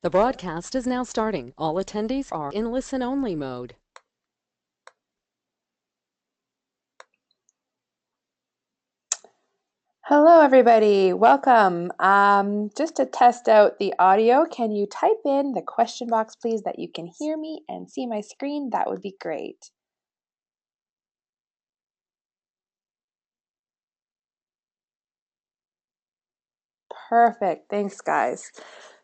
The broadcast is now starting. All attendees are in listen-only mode. Hello, everybody. Welcome. Just to test out the audio, can you type in the question box, please, that you can hear me and see my screen? That would be great. Perfect. Thanks, guys.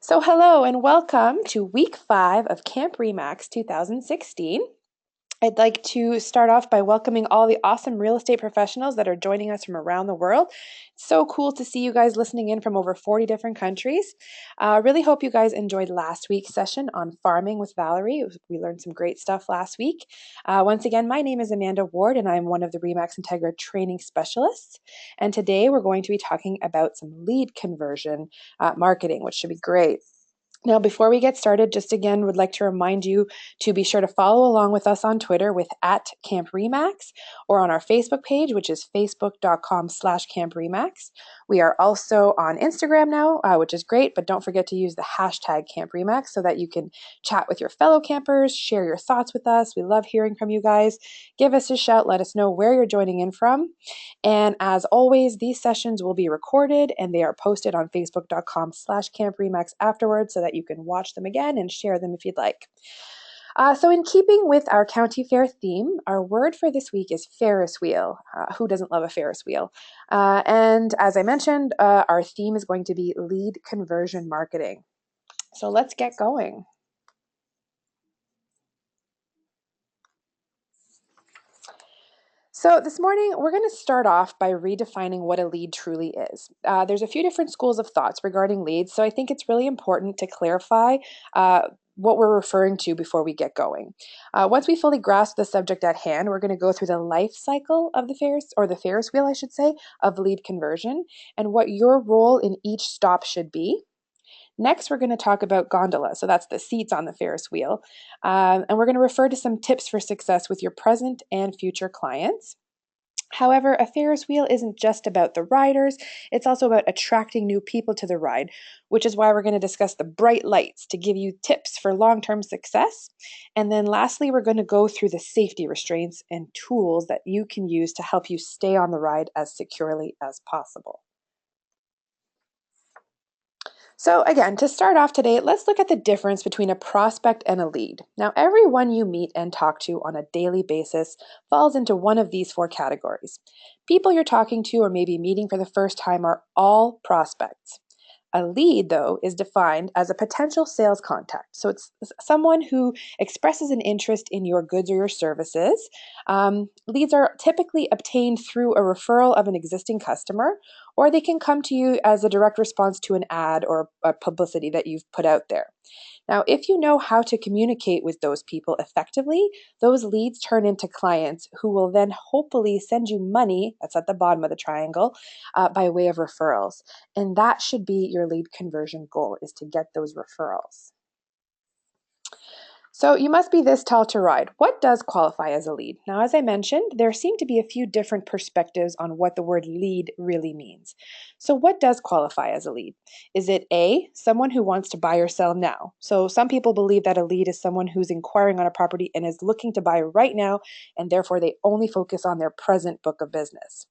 So hello and welcome to week 5 of Camp Remax 2016. I'd like to start off by welcoming all the awesome real estate professionals that are joining us from around the world. It's so cool to see you guys listening in from over 40 different countries. Really hope you guys enjoyed last week's session on farming with Valerie. We learned some great stuff last week. Once again, my name is Amanda Ward and I'm one of the Remax INTEGRA training specialists. And today we're going to be talking about some lead conversion marketing, which should be great. Now, before we get started, just again, would like to remind you to be sure to follow along with us on Twitter with @CampRemax or on our Facebook page, which is facebook.com/CampRemax. We are also on Instagram now, which is great, but don't forget to use the hashtag CampRemax so that you can chat with your fellow campers, share your thoughts with us. We love hearing from you guys. Give us a shout. Let us know where you're joining in from. And as always, these sessions will be recorded and they are posted on facebook.com/CampRemax afterwards so that you can watch them again and share them if you'd like. So in keeping with our county fair theme, our word for this week is Ferris wheel. Who doesn't love a Ferris wheel? And as I mentioned, our theme is going to be lead conversion marketing. So let's get going. So this morning, we're going to start off by redefining what a lead truly is. There's a few different schools of thoughts regarding leads, so I think it's really important to clarify what we're referring to before we get going. Once we fully grasp the subject at hand, we're going to go through the life cycle of the Ferris wheel, I should say, of lead conversion and what your role in each stop should be. Next, we're going to talk about Gondola. So that's the seats on the Ferris wheel. And we're going to refer to some tips for success with your present and future clients. However, a Ferris wheel isn't just about the riders, it's also about attracting new people to the ride, which is why we're going to discuss the bright lights to give you tips for long-term success. And then lastly, we're going to go through the safety restraints and tools that you can use to help you stay on the ride as securely as possible. So again, to start off today, let's look at the difference between a prospect and a lead. Now, everyone you meet and talk to on a daily basis falls into one of these 4 categories. People you're talking to or maybe meeting for the first time are all prospects. A lead, though, is defined as a potential sales contact. So it's someone who expresses an interest in your goods or your services. Leads are typically obtained through a referral of an existing customer, or they can come to you as a direct response to an ad or a publicity that you've put out there. Now, if you know how to communicate with those people effectively, those leads turn into clients who will then hopefully send you money, that's at the bottom of the triangle, by way of referrals. And that should be your lead conversion goal, is to get those referrals. So you must be this tall to ride. What does qualify as a lead? Now, as I mentioned, there seem to be a few different perspectives on what the word lead really means. So what does qualify as a lead? Is it A, someone who wants to buy or sell now? So some people believe that a lead is someone who's inquiring on a property and is looking to buy right now, and therefore they only focus on their present book of business.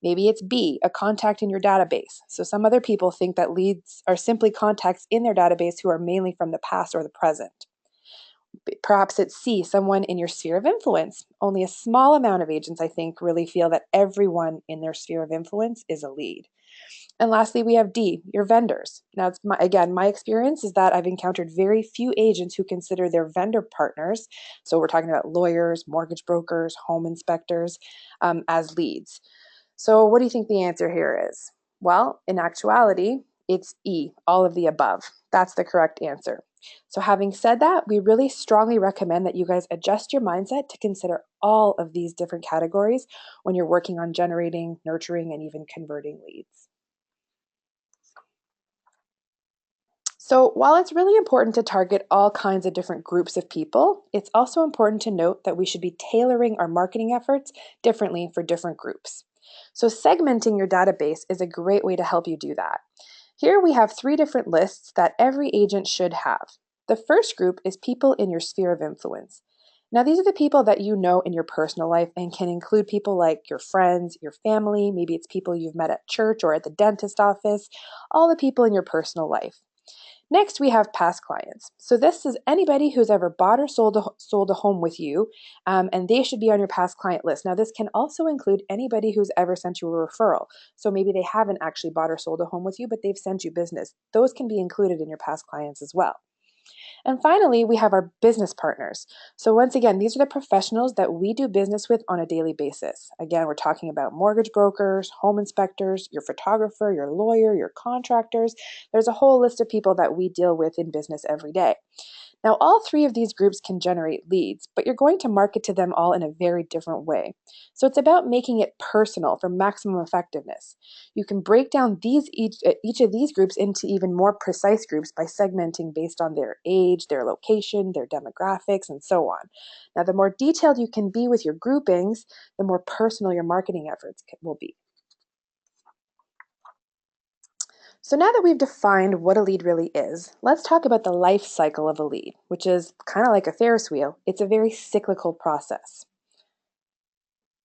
Maybe it's B, a contact in your database. So some other people think that leads are simply contacts in their database who are mainly from the past or the present. Perhaps it's C, someone in your sphere of influence. Only a small amount of agents, I think, really feel that everyone in their sphere of influence is a lead. And lastly, we have D, your vendors. Now, my experience is that I've encountered very few agents who consider their vendor partners, so we're talking about lawyers, mortgage brokers, home inspectors, as leads. So what do you think the answer here is? Well, in actuality, it's E, all of the above. That's the correct answer. So having said that, we really strongly recommend that you guys adjust your mindset to consider all of these different categories when you're working on generating, nurturing, and even converting leads. So while it's really important to target all kinds of different groups of people, it's also important to note that we should be tailoring our marketing efforts differently for different groups. So segmenting your database is a great way to help you do that. Here we have 3 different lists that every agent should have. The first group is people in your sphere of influence. Now, these are the people that you know in your personal life and can include people like your friends, your family, maybe it's people you've met at church or at the dentist office, all the people in your personal life. Next, we have past clients. So this is anybody who's ever bought or sold a home with you, and they should be on your past client list. Now, this can also include anybody who's ever sent you a referral. So maybe they haven't actually bought or sold a home with you, but they've sent you business. Those can be included in your past clients as well. And finally, we have our business partners. So once again, these are the professionals that we do business with on a daily basis. Again, we're talking about mortgage brokers, home inspectors, your photographer, your lawyer, your contractors. There's a whole list of people that we deal with in business every day. Now, all 3 of these groups can generate leads, but you're going to market to them all in a very different way. So it's about making it personal for maximum effectiveness. You can break down each of these groups into even more precise groups by segmenting based on their age, their location, their demographics, and so on. Now, the more detailed you can be with your groupings, the more personal your marketing efforts will be. So now that we've defined what a lead really is, let's talk about the life cycle of a lead, which is kind of like a Ferris wheel. It's a very cyclical process.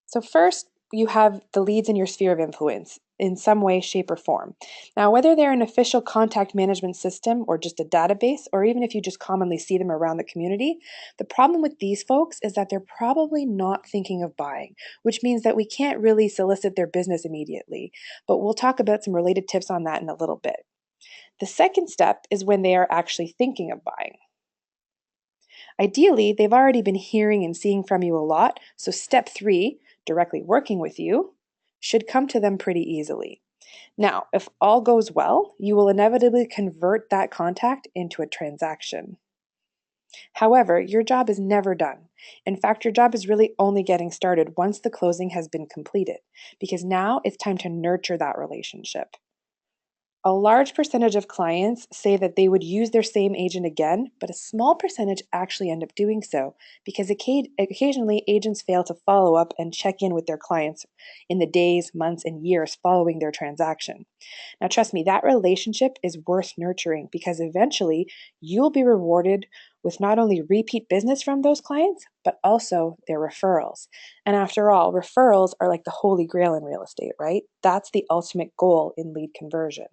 So first, you have the leads in your sphere of influence in some way, shape, or form. Now, whether they're an official contact management system or just a database, or even if you just commonly see them around the community, the problem with these folks is that they're probably not thinking of buying, which means that we can't really solicit their business immediately. But we'll talk about some related tips on that in a little bit. The second step is when they are actually thinking of buying. Ideally, they've already been hearing and seeing from you a lot, so step 3, directly working with you, should come to them pretty easily. Now, if all goes well, you will inevitably convert that contact into a transaction. However, your job is never done. In fact, your job is really only getting started once the closing has been completed, because now it's time to nurture that relationship. A large percentage of clients say that they would use their same agent again, but a small percentage actually end up doing so because occasionally agents fail to follow up and check in with their clients in the days, months, and years following their transaction. Now, trust me, that relationship is worth nurturing because eventually you'll be rewarded with not only repeat business from those clients, but also their referrals. And after all, referrals are like the holy grail in real estate, right? That's the ultimate goal in lead conversion.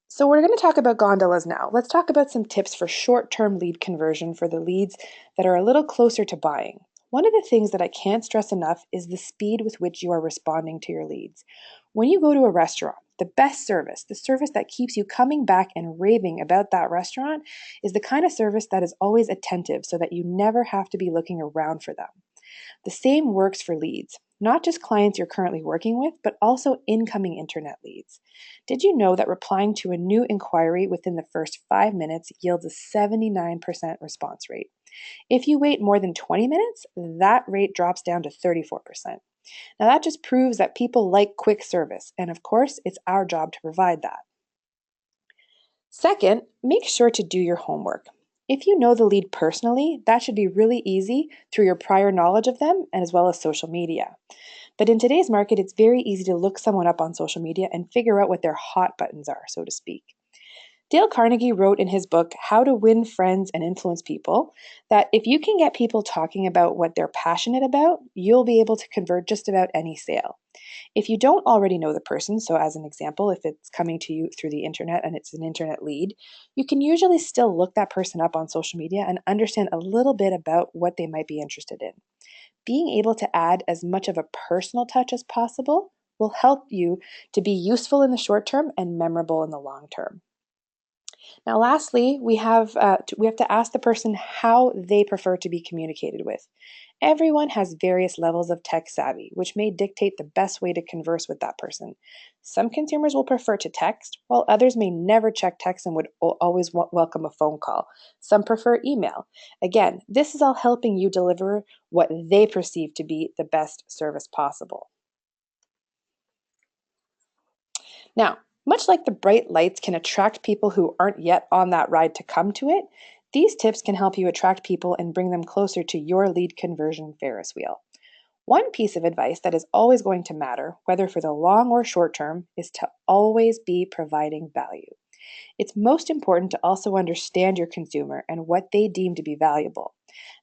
So we're going to talk about gondolas now. Let's talk about some tips for short-term lead conversion for the leads that are a little closer to buying. One of the things that I can't stress enough is the speed with which you are responding to your leads. When you go to a restaurant, the best service, the service that keeps you coming back and raving about that restaurant, is the kind of service that is always attentive so that you never have to be looking around for them. The same works for leads, not just clients you're currently working with, but also incoming internet leads. Did you know that replying to a new inquiry within the first 5 minutes yields a 79% response rate? If you wait more than 20 minutes, that rate drops down to 34%. Now, that just proves that people like quick service, and of course, it's our job to provide that. Second, make sure to do your homework. If you know the lead personally, that should be really easy through your prior knowledge of them and as well as social media. But in today's market, it's very easy to look someone up on social media and figure out what their hot buttons are, so to speak. Dale Carnegie wrote in his book, How to Win Friends and Influence People, that if you can get people talking about what they're passionate about, you'll be able to convert just about any sale. If you don't already know the person, so as an example, if it's coming to you through the internet and it's an internet lead, you can usually still look that person up on social media and understand a little bit about what they might be interested in. Being able to add as much of a personal touch as possible will help you to be useful in the short term and memorable in the long term. Now, lastly, we have to ask the person how they prefer to be communicated with. Everyone has various levels of tech savvy, which may dictate the best way to converse with that person. Some consumers will prefer to text, while others may never check text and would always welcome a phone call. Some prefer email. Again, this is all helping you deliver what they perceive to be the best service possible. Now, much like the bright lights can attract people who aren't yet on that ride to come to it, these tips can help you attract people and bring them closer to your lead conversion Ferris wheel. One piece of advice that is always going to matter, whether for the long or short term, is to always be providing value. It's most important to also understand your consumer and what they deem to be valuable.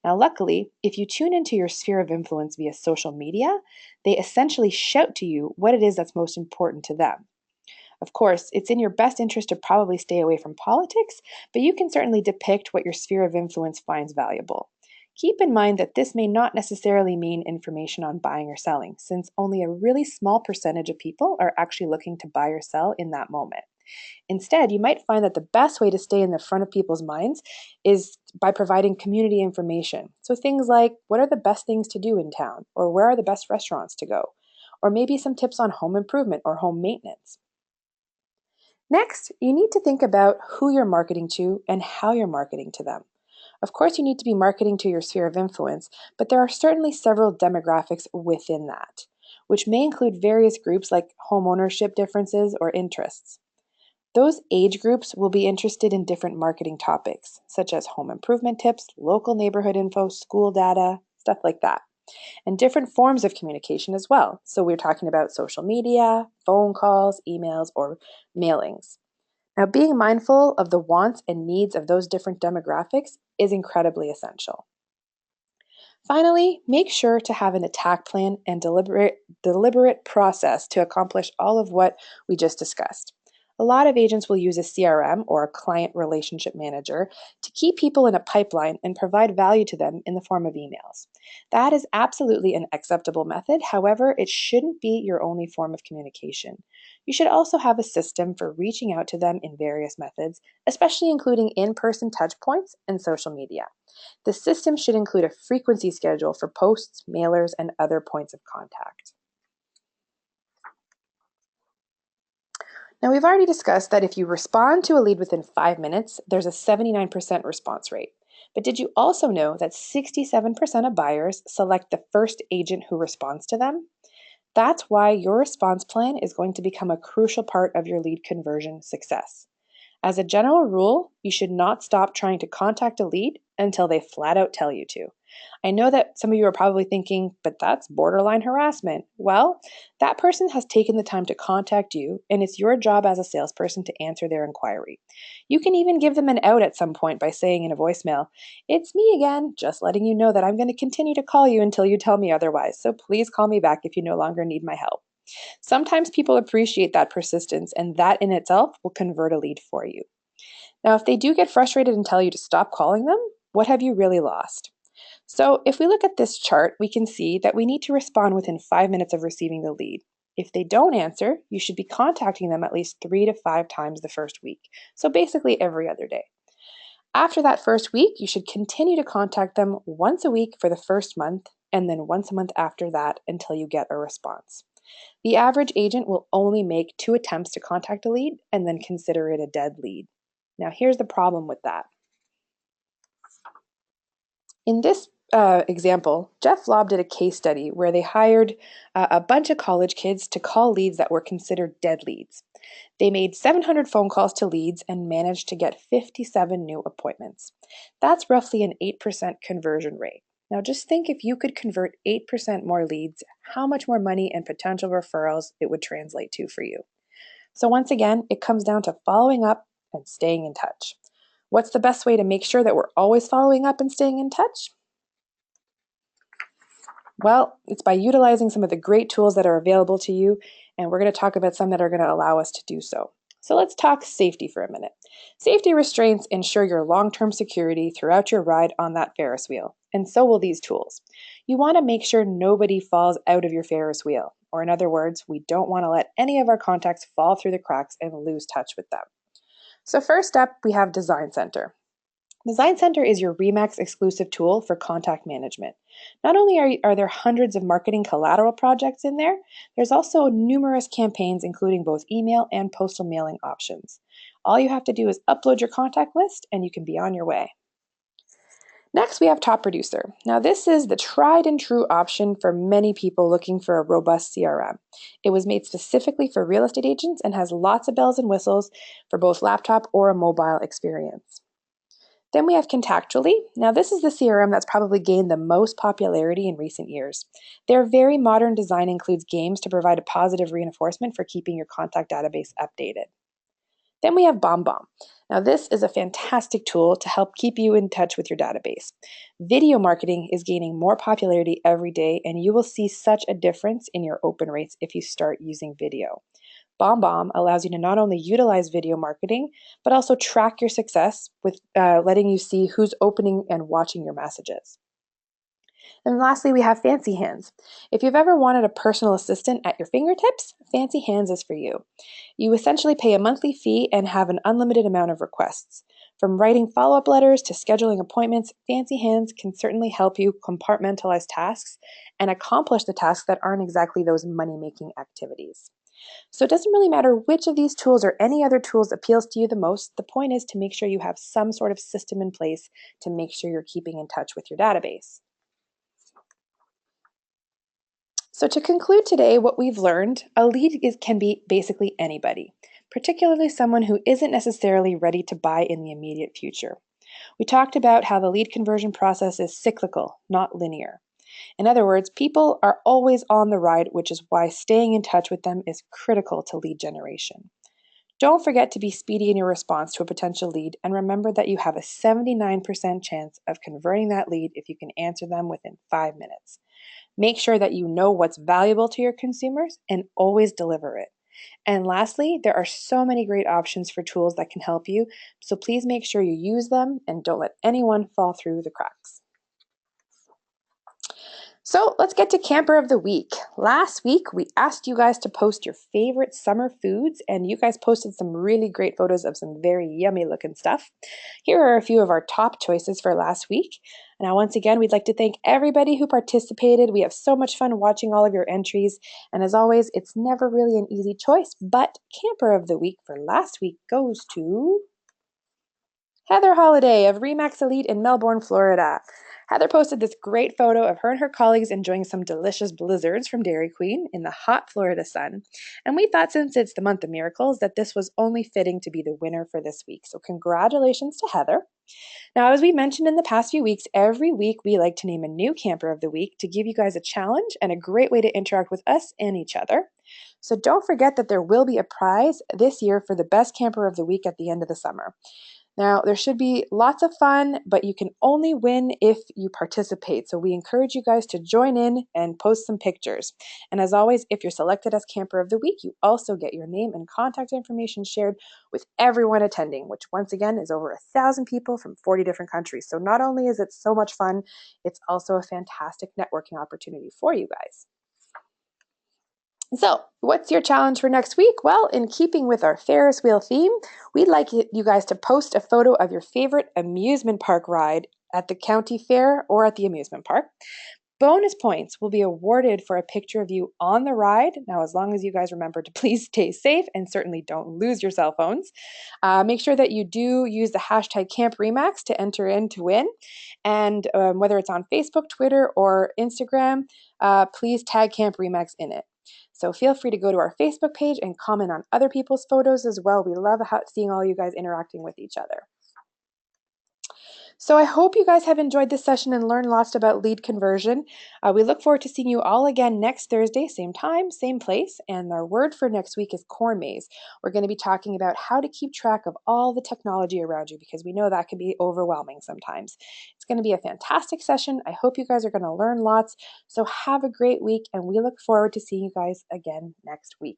Now, luckily, if you tune into your sphere of influence via social media, they essentially shout to you what it is that's most important to them. Of course, it's in your best interest to probably stay away from politics, but you can certainly depict what your sphere of influence finds valuable. Keep in mind that this may not necessarily mean information on buying or selling, since only a really small percentage of people are actually looking to buy or sell in that moment. Instead, you might find that the best way to stay in the front of people's minds is by providing community information. So things like, what are the best things to do in town? Or where are the best restaurants to go? Or maybe some tips on home improvement or home maintenance. Next, you need to think about who you're marketing to and how you're marketing to them. Of course, you need to be marketing to your sphere of influence, but there are certainly several demographics within that, which may include various groups like home ownership differences or interests. Those age groups will be interested in different marketing topics, such as home improvement tips, local neighborhood info, school data, stuff like that, and different forms of communication as well. So we're talking about social media, phone calls, emails, or mailings. Now, being mindful of the wants and needs of those different demographics is incredibly essential. Finally, make sure to have an attack plan and deliberate process to accomplish all of what we just discussed. A lot of agents will use a CRM or a client relationship manager to keep people in a pipeline and provide value to them in the form of emails. That is absolutely an acceptable method. However, it shouldn't be your only form of communication. You should also have a system for reaching out to them in various methods, especially including in-person touchpoints and social media. The system should include a frequency schedule for posts, mailers, and other points of contact. Now, we've already discussed that if you respond to a lead within 5 minutes, there's a 79% response rate. But did you also know that 67% of buyers select the first agent who responds to them? That's why your response plan is going to become a crucial part of your lead conversion success. As a general rule, you should not stop trying to contact a lead until they flat out tell you to. I know that some of you are probably thinking, but that's borderline harassment. Well, that person has taken the time to contact you, and it's your job as a salesperson to answer their inquiry. You can even give them an out at some point by saying in a voicemail, "It's me again, just letting you know that I'm going to continue to call you until you tell me otherwise, so please call me back if you no longer need my help." Sometimes people appreciate that persistence, and that in itself will convert a lead for you. Now, if they do get frustrated and tell you to stop calling them, what have you really lost? So, if we look at this chart, we can see that we need to respond within 5 minutes of receiving the lead. If they don't answer, you should be contacting them at least 3 to 5 times the first week. So, basically every other day. After that first week, you should continue to contact them once a week for the first month, and then once a month after that until you get a response. The average agent will only make 2 attempts to contact a lead and then consider it a dead lead. Now, here's the problem with that. In this example, Jeff Lobb did a case study where they hired a bunch of college kids to call leads that were considered dead leads. They made 700 phone calls to leads and managed to get 57 new appointments. That's roughly an 8% conversion rate. Now just think, if you could convert 8% more leads, how much more money and potential referrals it would translate to for you. So once again, it comes down to following up and staying in touch. What's the best way to make sure that we're always following up and staying in touch? Well, it's by utilizing some of the great tools that are available to you, and we're going to talk about some that are going to allow us to do so. So let's talk safety for a minute. Safety restraints ensure your long-term security throughout your ride on that Ferris wheel, and so will these tools. You want to make sure nobody falls out of your Ferris wheel, or in other words, we don't want to let any of our contacts fall through the cracks and lose touch with them. So first up, we have Design Center. Design Center is your RE/MAX exclusive tool for contact management. Not only are there hundreds of marketing collateral projects in there, there's also numerous campaigns including both email and postal mailing options. All you have to do is upload your contact list and you can be on your way. Next, we have Top Producer. Now, this is the tried and true option for many people looking for a robust CRM. It was made specifically for real estate agents and has lots of bells and whistles for both laptop or a mobile experience. Then we have Contactually. Now, this is the CRM that's probably gained the most popularity in recent years. Their very modern design includes games to provide a positive reinforcement for keeping your contact database updated. Then we have BombBomb. Now, this is a fantastic tool to help keep you in touch with your database. Video marketing is gaining more popularity every day, and you will see such a difference in your open rates if you start using video. BombBomb allows you to not only utilize video marketing, but also track your success with letting you see who's opening and watching your messages. And lastly, we have Fancy Hands. If you've ever wanted a personal assistant at your fingertips, Fancy Hands is for you. You essentially pay a monthly fee and have an unlimited amount of requests. From writing follow-up letters to scheduling appointments, Fancy Hands can certainly help you compartmentalize tasks and accomplish the tasks that aren't exactly those money-making activities. So it doesn't really matter which of these tools or any other tools appeals to you the most. The point is to make sure you have some sort of system in place to make sure you're keeping in touch with your database. So to conclude today, what we've learned, a lead can be basically anybody, particularly someone who isn't necessarily ready to buy in the immediate future. We talked about how the lead conversion process is cyclical, not linear. In other words, people are always on the ride, which is why staying in touch with them is critical to lead generation. Don't forget to be speedy in your response to a potential lead, and remember that you have a 79% chance of converting that lead if you can answer them within 5 minutes. Make sure that you know what's valuable to your consumers and always deliver it. And lastly, there are so many great options for tools that can help you, so please make sure you use them and don't let anyone fall through the cracks. So let's get to Camper of the Week. Last week, we asked you guys to post your favorite summer foods, and you guys posted some really great photos of some very yummy looking stuff. Here are a few of our top choices for last week. Now, once again, we'd like to thank everybody who participated. We have so much fun watching all of your entries. And as always, it's never really an easy choice, but Camper of the Week for last week goes to Heather Holiday of Remax Elite in Melbourne, Florida. Heather posted this great photo of her and her colleagues enjoying some delicious blizzards from Dairy Queen in the hot Florida sun. And we thought, since it's the month of miracles, that this was only fitting to be the winner for this week. So congratulations to Heather. Now, as we mentioned in the past few weeks, every week we like to name a new Camper of the Week to give you guys a challenge and a great way to interact with us and each other. So don't forget that there will be a prize this year for the best Camper of the Week at the end of the summer. Now, there should be lots of fun, but you can only win if you participate. So we encourage you guys to join in and post some pictures. And as always, if you're selected as Camper of the Week, you also get your name and contact information shared with everyone attending, which once again is over 1,000 people from 40 different countries. So not only is it so much fun, it's also a fantastic networking opportunity for you guys. So, what's your challenge for next week? Well, in keeping with our Ferris wheel theme, we'd like you guys to post a photo of your favorite amusement park ride at the county fair or at the amusement park. Bonus points will be awarded for a picture of you on the ride. Now, as long as you guys remember to please stay safe and certainly don't lose your cell phones. Make sure that you do use the hashtag CampRemax to enter in to win. And whether it's on Facebook, Twitter, or Instagram, please tag Camp Remax in it. So feel free to go to our Facebook page and comment on other people's photos as well. We love seeing all you guys interacting with each other. So I hope you guys have enjoyed this session and learned lots about lead conversion. We look forward to seeing you all again next Thursday, same time, same place. And our word for next week is corn maze. We're going to be talking about how to keep track of all the technology around you, because we know that can be overwhelming sometimes. It's going to be a fantastic session. I hope you guys are going to learn lots. So have a great week, and we look forward to seeing you guys again next week.